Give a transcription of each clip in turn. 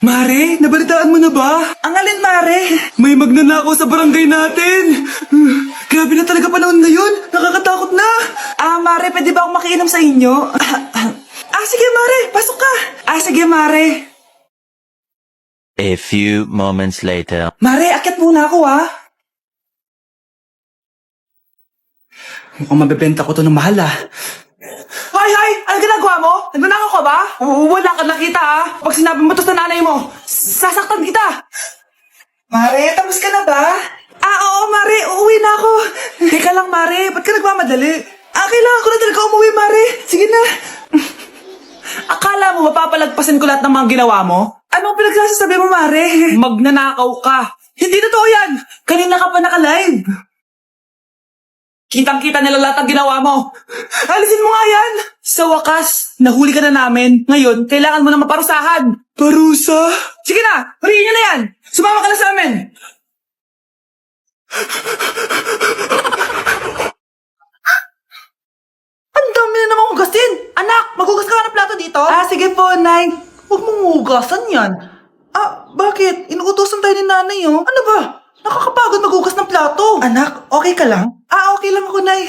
Mare, nabalitaan mo na ba? Ang alin, Mare? May magnanakaw sa barangay natin. Grabe na talaga panahon ngayon. Nakakatakot na. Mare, pwede ba akong makiinom sa inyo? Sige, Mare. Pasok ka. Sige, Mare. A few moments later. Mare, akyat muna ako, Mukhang mabebenta ko to ng mahal Hoy! Ano ginagawa mo? Nagnanakaw ka ba? Wala ka nakita, Pag sinabi mo to sa nanay mo, sasaktan kita. Mare, tapos ka na ba? Oo, Mare. Uuwi na ako. Teka lang, Mare. Ba't ka nagmamadali? Kailangan ko na talaga umuwi, Mare. Sige na. Akala mo mapapalagpasin ko lahat ng mga ginawa mo? Anong pinagsasabi mo, Mare? Magnanakaw ka. Hindi totoo yan. Kanina ka pa naka-live. Kitang-kita nila lahat ng ginawa mo. Alisin mo nga yan. Sa wakas, nahuli ka na namin. Ngayon, kailangan mo na maparusahan. Parusa? Sige na, huliin nyo na yan. Sumama ka na sa amin. Ang dami na namang hugasin. Anak, maghugas ka ng plato dito? Sige po, Nay. Huwag mong hugasan yan. Bakit? Inuutosan tayo ni Nanay, Ano ba? Nakakapagod maghugas ng plato. Anak, okay ka lang? Okay lang ako, Nay.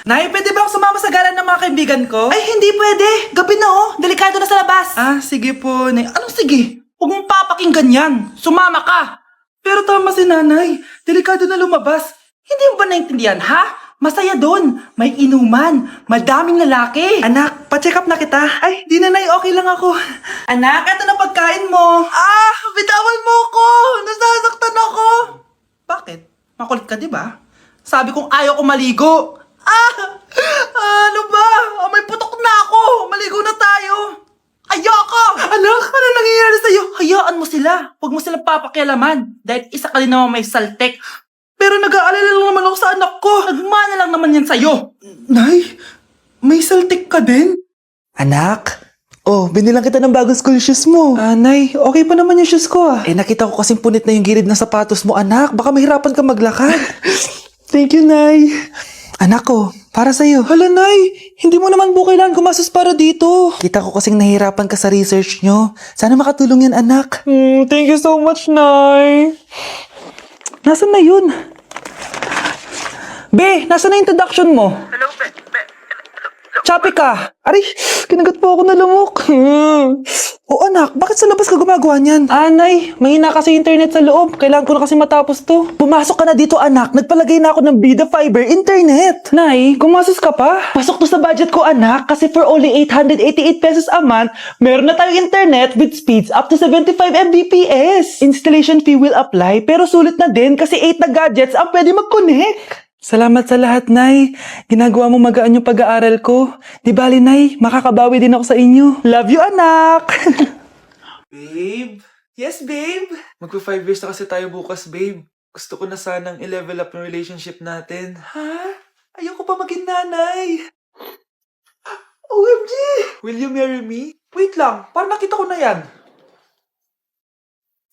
Nay, pwede ba akong sumama sa gala ng mga kaibigan ko? Ay, hindi pwede. Gabi na, Delikado na sa labas. Sige po, Nay. Anong sige? Huwag mong papakinggan yan. Sumama ka. Pero tama si Nanay. Delikado na lumabas. Hindi mo ba naintindihan, ha? Masaya doon. May inuman. Madaming lalaki. Anak, pa-check up na kita. Ay, di na, Nay. Okay lang ako. Anak, eto na pagkain mo. Bitawan mo ko. Nasasaktan ako. Bakit? Makulit ka, di ba? Sabi kong ayaw ko maligo. Ano ba? May putok na ako. Maligo na tayo. Ayoko! Anak, ano nangyayari sa'yo? Hayaan mo sila. Huwag mo silang papakialaman. Dahil isa ka din naman may saltek. Pero nag-aalala lang naman ako sa anak ko. Nagmana lang naman yan sa'yo. Nay, may saltik ka din? Anak, binilang kita ng bagong school shoes mo. Nay, okay pa naman yung shoes ko, Nakita ko kasing punit na yung gilid ng sapatos mo, anak. Baka mahirapan ka maglakad. Thank you, Nay. Anak ko, para sa'yo. Hala, Nay, hindi mo naman po kailangan gumastos para dito. Kita ko kasing nahihirapan ka sa research nyo. Sana makatulong yan, anak. Thank you so much, Nay. Nasaan na yun? Be, nasaan na introduction mo? Hello, Be. Choppy ka. Aray, kinagat po ako na lumok. Anak, bakit sa labas ka gumagawa niyan? Nay, mahina kasi internet sa loob. Kailangan ko na kasi matapos to. Pumasok ka na dito, anak. Nagpalagay na ako ng Bida Fiber Internet. Nay, gumastos ka pa? Pasok to sa budget ko, anak. Kasi for only 888 pesos a month, meron na tayong internet with speeds up to 75 Mbps. Installation fee will apply, pero sulit na din kasi 8 na gadgets ang pwede mag-connect. Salamat sa lahat, Nay. Ginagawa mo magaan yung pag-aaral ko. Di bali, Nay, makakabawi din ako sa inyo. Love you, anak. Babe? Yes, babe? Magpa 5 years na kasi tayo bukas, babe. Gusto ko na sanang i-level up yung relationship natin. Ha? Ayoko pa maging nanay. OMG! Will you marry me? Wait lang, parang nakita ko na yan.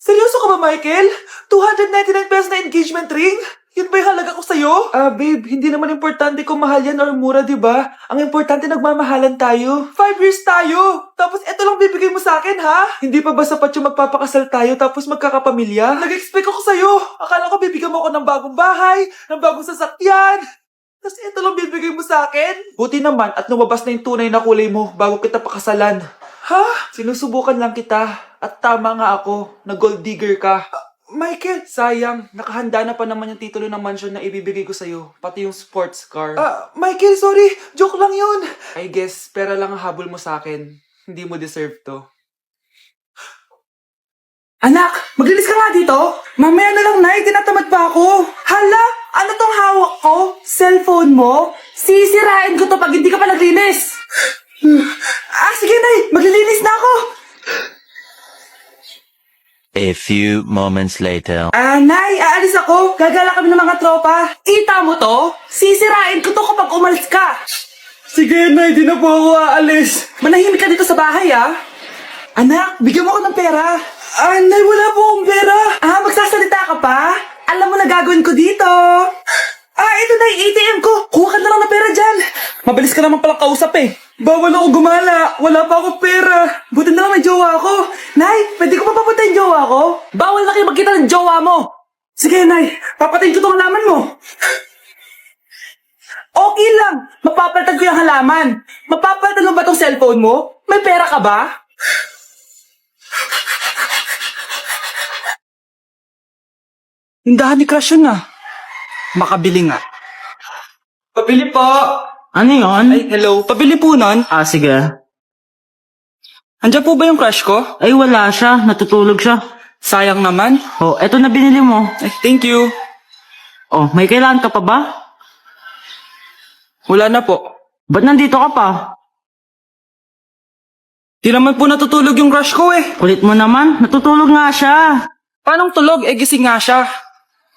Seryoso ka ba, Michael? 299 pesos na engagement ring? Yun ba yung halaga ko sa'yo? Babe, hindi naman importante kung mahal yan or mura, di ba? Ang importante, nagmamahalan tayo. 5 years tayo! Tapos eto lang bibigay mo sa akin, ha? Hindi pa ba sapat yung magpapakasal tayo tapos magkakapamilya? Nag-expect ako sa'yo. Akala ko bibigyan mo ako ng bagong bahay, ng bagong sasakyan. Tapos eto lang bibigay mo sa akin. Buti naman at lumabas na yung tunay na kulay mo bago kita pakasalan. Ha? Sinusubukan lang kita at tama nga ako na gold digger ka. Michael! Sayang, nakahanda na pa naman yung titulo ng mansion na ibibigay ko sa'yo, pati yung sports car. Michael, sorry. Joke lang yun. I guess, pera lang ang habol mo sa akin. Hindi mo deserve to. Anak, maglinis ka nga dito. Mamaya na lang, Nay. Tinatamad pa ako. Hala, ano tong hawak ko? Cellphone mo? Sisirain ko to pag hindi ka pa naglinis. Sige, Nay. Maglilinis na ako. A few moments later. Nay, aalis ako. Gagala kami ng mga tropa. Kita mo to? Sisirain ko to kapag umalis ka. Sige, Nay, di na po ako aalis. Manahimik ka dito sa bahay, Anak, bigyan mo ako ng pera. Nay, wala po akong pera. Magsasalita ka pa? Alam mo na gagawin ko dito. ito na yung ATM ko. Kuha ka na lang ng pera dyan. Mabilis ka naman palang kausap eh. Bawal ako gumala. Wala pa akong pera. Buti na lang may jowa ako. Nay, pwede ko pa papatayin jowa ko? Bawal na kayo magkita ng jowa mo. Sige, Nay. Papatayin ko tong halaman mo. Okay lang. Mapapalitan ko yung halaman. Mapapalitan mo ba tong cellphone mo? May pera ka ba? Tindahan ni Crush yun ah. Makabili nga. Pabili po. Ano yun? Ay, hello. Pabili po nun. Ah, sige. Andiyan po ba yung crush ko? Ay, wala siya. Natutulog siya. Sayang naman. Oh, eto na binili mo. Ay, thank you. Oh, may kailangan ka pa ba? Wala na po. Ba't nandito ka pa? Di naman po natutulog yung crush ko eh. Kulit mo naman. Natutulog nga siya. Paanong tulog? Eh, gising nga siya.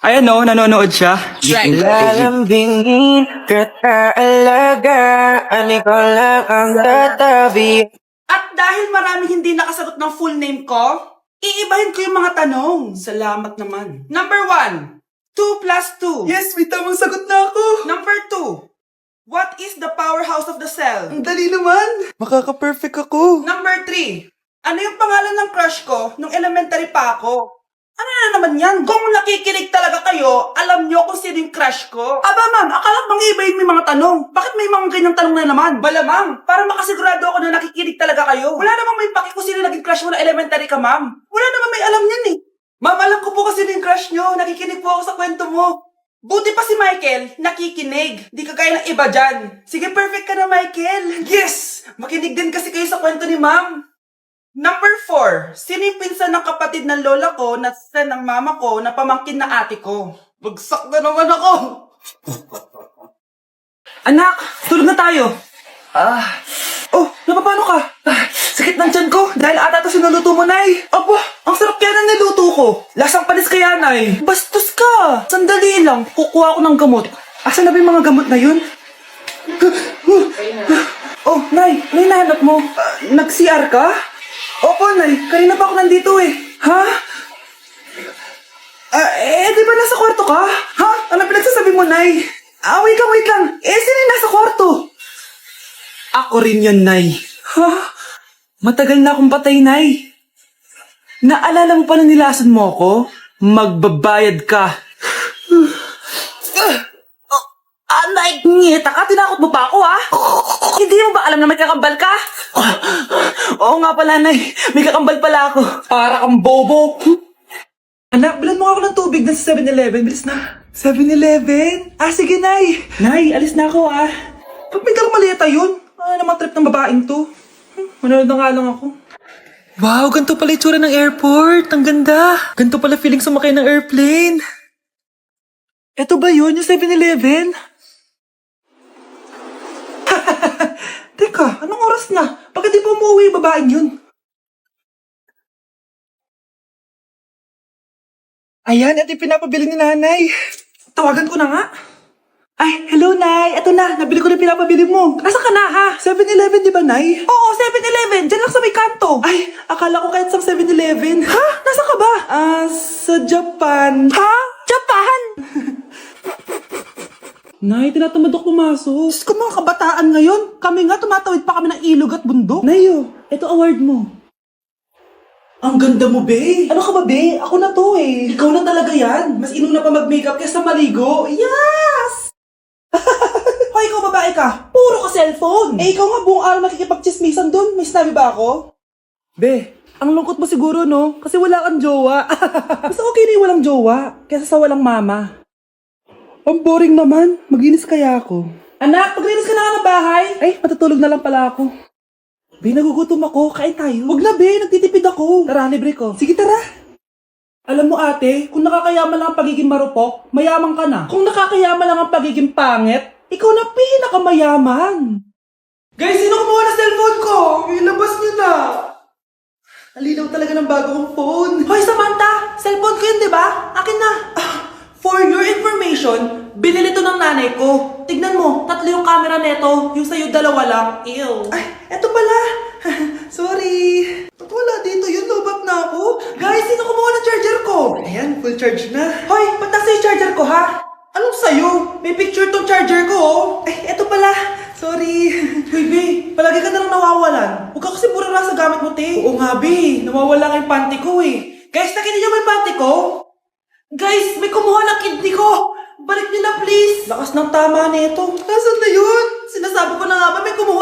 Ayan o, nanonood siya. Lalambingin kita alagaan, ikaw lang ang tatabi. At dahil maraming hindi nakasagot ng full name ko, iibahin ko yung mga tanong. Salamat naman. Number 1, 2 plus 2. Yes, may tamang sagot na ako. Number 2, what is the powerhouse of the cell? Ang dali naman. Makaka-perfect ako. Number 3, ano yung pangalan ng crush ko nung elementary pa ako? Ano na naman yan? Kung nakikinig talaga kayo, alam nyo kung sino yung crush ko. Aba ma'am, akala bang iibahin may mga tanong? Bakit may mga ganyang tanong na naman? Malamang, para makasigurado ako na nakikinig talaga kayo. Wala namang may paki kung sino naging crush mo na elementary ka ma'am. Wala namang may alam yan eh. Ma'am, alam ko po kasi yung crush nyo. Nakikinig po ako sa kwento mo. Buti pa si Michael, nakikinig. Di kagaya ng iba dyan. Sige, perfect ka na Michael. Yes! Makinig din kasi kayo sa kwento ni ma'am. Number 4, sino yung pinsan ng kapatid ng lola ko na sister ng mama ko na pamangkin na ate ko? Bagsak na naman ako! Anak, tulog na tayo. Oh, napapano ka? Sakit ng tiyan ko dahil ata ito sinuluto mo, Nay. Aba, ang sarap kaya ng niluto ko. Lasang panis kaya, Nay. Bastos ka. Sandali lang, kukuha ko ng gamot. Asan na ba yung mga gamot na yun? Oh, Nay, ano yung nahanap mo? Nag-CR ka? Opo, Nay. Kanina pa ako nandito eh. Ha? Di ba nasa kwarto ka? Ha? Ano pinagsasabi mo, Nay? Wait lang. Sino yung nasa kwarto? Ako rin yun, Nay. Ha? Matagal na akong patay, Nay. Naalala mo pa na nilason mo ako? Magbabayad ka. Nay, ngita ka? Tinakot mo pa ako, ha? Hindi mo ba alam na may kakambal ka? Oo nga pala, Nay. May kakambal pala ako. Para kang bobo. Anak, bilan mo ako ng tubig na sa 7-Eleven. Bilis na. 7-Eleven? Sige, Nay. Nay, alis na ako, Pag may dalang maleta yun. Naman trip ng babaeng to. Manonood na nga lang ako. Wow, ganito pala itsura ng airport. Ang ganda. Ganito pala feeling sumakay ng airplane. Eto ba yun, yung 7-Eleven? Teka, anong oras na? Bakit di pa umuwi yung babaeng yun? Ayan, ito yung pinapabili ni nanay. Tawagan ko na nga. Ay, hello, Nay. Eto na, nabili ko na pinapabili mo. Nasaan ka na, ha? 7-Eleven, di ba, Nay? Oo, 7-Eleven. Diyan lang sa may kanto. Ay, akala ko kahit sa 7-Eleven. Ha? Nasaan ka ba? Sa Japan. Ha? Japan? Nay, tinatamad ako pumasok. Diyos ko, mga kabataan ngayon. Kami nga, tumatawid pa kami ng ilog at bundok. Nayo, eto award mo. Ang ganda mo, be. Ano ka ba, be? Ako na to, eh. Ikaw na talaga yan. Mas inuna pa mag-makeup kaysa maligo. Yes! Hoy, ikaw babae ka. Puro ka cellphone. Ikaw nga buong araw nakikipag-chismisan dun. May sinabi ba ako? Be, ang lungkot mo siguro, no? Kasi wala kang jowa. Mas okay na yung walang jowa kaysa sa walang mama. Ang boring naman. Maginis kaya ako. Anak, paglinis ka na nga ng bahay. Ay, matutulog na lang pala ako. Be, nagugutom ako. Kain tayo. Wag na, be. Nagtitipid ako. Tara, libre ko. Sige, tara. Alam mo, ate, kung nakakayaman lang ang pagiging marupok, mayaman ka na. Kung nakakayaman lang ang pagiging pangit, ikaw na pinakamayaman. Guys, sino kumuha na cellphone ko? Ilabas niyo na. Alinaw talaga ng bago kong phone. Hoy, Samantha! Cellphone ko yun, di ba? Akin na. For your information, binili to ng nanay ko. Tignan mo, 3 yung camera neto. Yung sa'yo 2 lang. Ew. Ay, eto pala. Sorry. Ba't wala dito yun? Lobat na ako. Guys, sino kumuha ng charger ko? Ayan, full charge na. Hoy, ba't nasa yung charger ko, ha? Ano Anong sa'yo? May picture tong charger ko, oh. Eto pala. Sorry. Hoy, B, palagi ka na lang nawawalan. Huwag ka kasi burara sa gamit mo, te. Oo nga, B. Nawawala nga yung panty ko, eh. Guys, nakita niyo ba yung panty ko? Guys, may kumuha ng kidney ko. Balik niyo na, please. Lakas ng tama nito. Nasaan na yun? Sinasabi ko na nga ba, may kumuha